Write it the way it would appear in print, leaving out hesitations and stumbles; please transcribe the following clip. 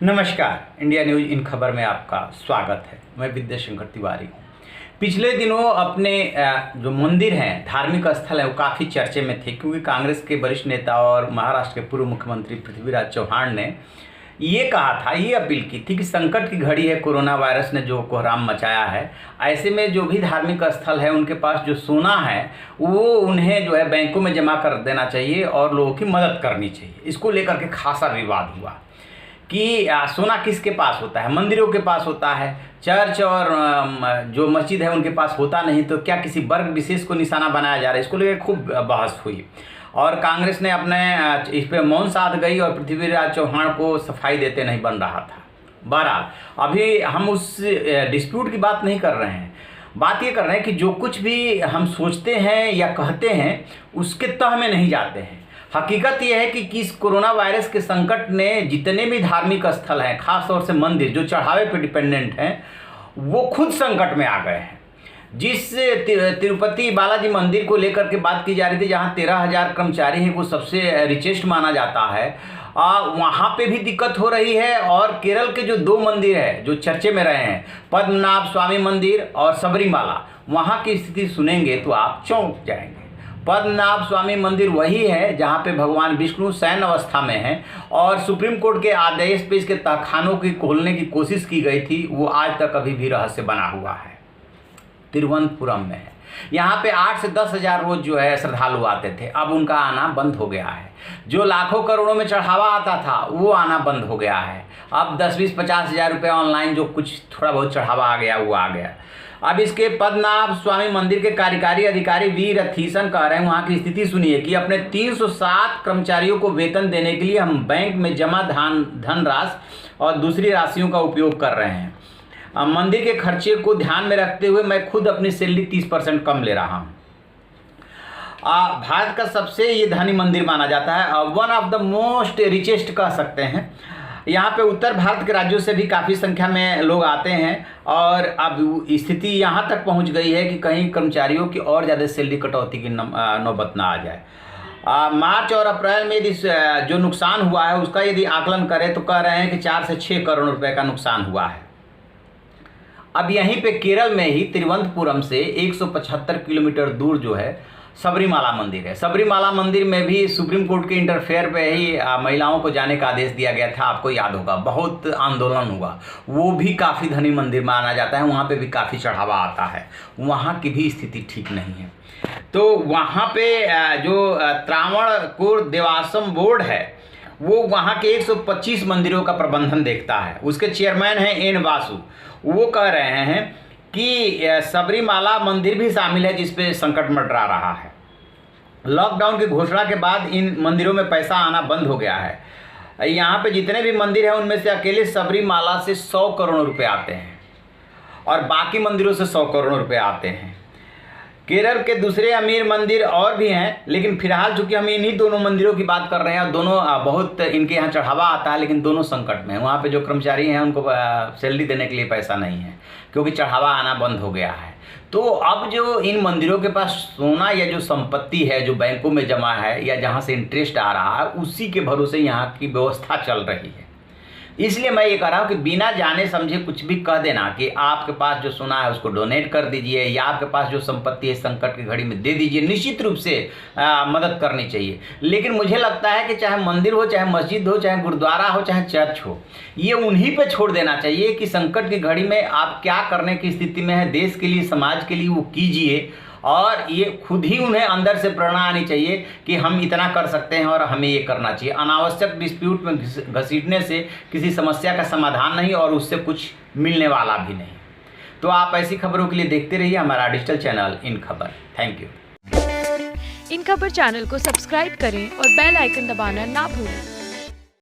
नमस्कार, India news in खबर में आपका स्वागत है। मैं विद्याशंकर तिवारी हूँ। पिछले दिनों अपने जो मंदिर हैं, धार्मिक स्थल है, वो काफ़ी चर्चे में थे क्योंकि कांग्रेस के वरिष्ठ नेता और महाराष्ट्र के पूर्व मुख्यमंत्री पृथ्वीराज चौहान ने ये कहा था, ये अपील की थी कि संकट की घड़ी है, कोरोना वायरस ने जो कोहराम मचाया है, ऐसे में जो भी धार्मिक स्थल है उनके पास जो सोना है वो उन्हें जो है बैंकों में जमा कर देना चाहिए और लोगों की मदद करनी चाहिए। इसको लेकर के खासा विवाद हुआ कि सोना किसके पास होता है। मंदिरों के पास होता है, चर्च और जो मस्जिद है उनके पास होता नहीं, तो क्या किसी वर्ग विशेष को निशाना बनाया जा रहा है। इसको लेकर खूब बहस हुई और कांग्रेस ने अपने इस पर मौन साध गई और पृथ्वीराज चौहान को सफाई देते नहीं बन रहा था। बहरहाल अभी हम उस डिस्प्यूट की बात नहीं कर रहे हैं, बात ये कर रहे हैं कि जो कुछ भी हम सोचते हैं या कहते हैं उसके तह में नहीं जाते हैं। हकीकत यह है कि किस कोरोना वायरस के संकट ने जितने भी धार्मिक स्थल हैं, खास तौर से मंदिर जो चढ़ावे पर डिपेंडेंट हैं, वो खुद संकट में आ गए हैं। जिस तिरुपति बालाजी मंदिर को लेकर के बात की जा रही थी, जहां 13,000 कर्मचारी हैं, वो सबसे रिचेस्ट माना जाता है, वहाँ पे भी दिक्कत हो रही है। और केरल के जो 2 मंदिर है जो चर्चे में रहे हैं, पद्मनाभ स्वामी मंदिर और सबरीमाला, वहाँ की स्थिति सुनेंगे तो आप चौंक जाएंगे। पद्मनाभ स्वामी मंदिर वही है जहाँ पे भगवान विष्णु शयन अवस्था में हैं और सुप्रीम कोर्ट के आदेश पे इसके तहखानों की खोलने की कोशिश की गई थी, वो आज तक अभी भी रहस्य बना हुआ है। तिरुवनंतपुरम में है, यहाँ पे 8 से 10 हज़ार रोज जो है श्रद्धालु आते थे, अब उनका आना बंद हो गया है। जो लाखों करोड़ों में चढ़ावा आता था वो आना बंद हो गया है। अब 10, 20, 50 हज़ार रुपये ऑनलाइन जो कुछ थोड़ा बहुत चढ़ावा आ गया वो आ गया। अब इसके पद्मनाभ स्वामी मंदिर के कार्यकारी अधिकारी वी रथीसन कह रहे हैं, वहाँ की स्थिति सुनिए कि अपने 307 कर्मचारियों को वेतन देने के लिए हम बैंक में जमा धनराशि और दूसरी राशियों का उपयोग कर रहे हैं। मंदिर के खर्चे को ध्यान में रखते हुए मैं खुद अपनी सैलरी 30% कम ले रहा हूँ। भारत का सबसे ये धनी मंदिर माना जाता है, one of the most richest कह सकते हैं। यहाँ पे उत्तर भारत के राज्यों से भी काफ़ी संख्या में लोग आते हैं और अब स्थिति यहाँ तक पहुँच गई है कि कहीं कर्मचारियों की और ज़्यादा सैलरी कटौती की नौबत ना आ जाए। मार्च और अप्रैल में यदि जो नुकसान हुआ है उसका यदि आकलन करें तो कह रहे हैं कि 4 से 6 करोड़ रुपए का नुकसान हुआ है। अब यहीं पे केरल में ही तिरुवनंतपुरम से 175 किलोमीटर दूर जो है सबरीमाला मंदिर है। सबरीमाला मंदिर में भी सुप्रीम कोर्ट के इंटरफेयर पे ही महिलाओं को जाने का आदेश दिया गया था, आपको याद होगा, बहुत आंदोलन हुआ। वो भी काफ़ी धनी मंदिर माना जाता है, वहाँ पे भी काफ़ी चढ़ावा आता है, वहाँ की भी स्थिति ठीक नहीं है। तो वहाँ पे जो त्रावणकोर देवास्वम बोर्ड है वो वहाँ के 125 मंदिरों का प्रबंधन देखता है। उसके चेयरमैन हैं एन वासु। वो कह रहे हैं कि सबरीमाला मंदिर भी शामिल है जिस पे संकट मंडरा रहा है। लॉकडाउन की घोषणा के बाद इन मंदिरों में पैसा आना बंद हो गया है। यहाँ पे जितने भी मंदिर हैं उनमें से अकेले सबरीमाला से 100 करोड़ रुपए आते हैं और बाकी मंदिरों से 100 करोड़ रुपए आते हैं। केरल के दूसरे अमीर मंदिर और भी हैं, लेकिन फिलहाल चूंकि हम इन्हीं दोनों मंदिरों की बात कर रहे हैं और दोनों बहुत इनके यहाँ चढ़ावा आता है, लेकिन दोनों संकट में हैं। वहाँ पे जो कर्मचारी हैं उनको सैलरी देने के लिए पैसा नहीं है क्योंकि चढ़ावा आना बंद हो गया है। तो अब जो इन मंदिरों के पास सोना या जो संपत्ति है जो बैंकों में जमा है या जहाँ से इंटरेस्ट आ रहा है, उसी के भरोसे यहाँ की व्यवस्था चल रही है। इसलिए मैं ये कह रहा हूँ कि बिना जाने समझे कुछ भी कह देना कि आपके पास जो सोना है उसको डोनेट कर दीजिए या आपके पास जो संपत्ति है संकट की घड़ी में दे दीजिए, निश्चित रूप से मदद करनी चाहिए। लेकिन मुझे लगता है कि चाहे मंदिर हो, चाहे मस्जिद हो, चाहे गुरुद्वारा हो, चाहे चर्च हो, ये उन्हीं पे छोड़ देना चाहिए कि संकट की घड़ी में आप क्या करने की स्थिति में है, देश के लिए, समाज के लिए वो कीजिए। और ये खुद ही उन्हें अंदर से प्रेरणा आनी चाहिए कि हम इतना कर सकते हैं और हमें ये करना चाहिए। अनावश्यक डिस्प्यूट में घसीटने से किसी समस्या का समाधान नहीं और उससे कुछ मिलने वाला भी नहीं। तो आप ऐसी खबरों के लिए देखते रहिए हमारा डिजिटल चैनल इन खबर। Thank you. इन खबर चैनल को सब्सक्राइब करें और बेल आइकन दबाना ना भूलें।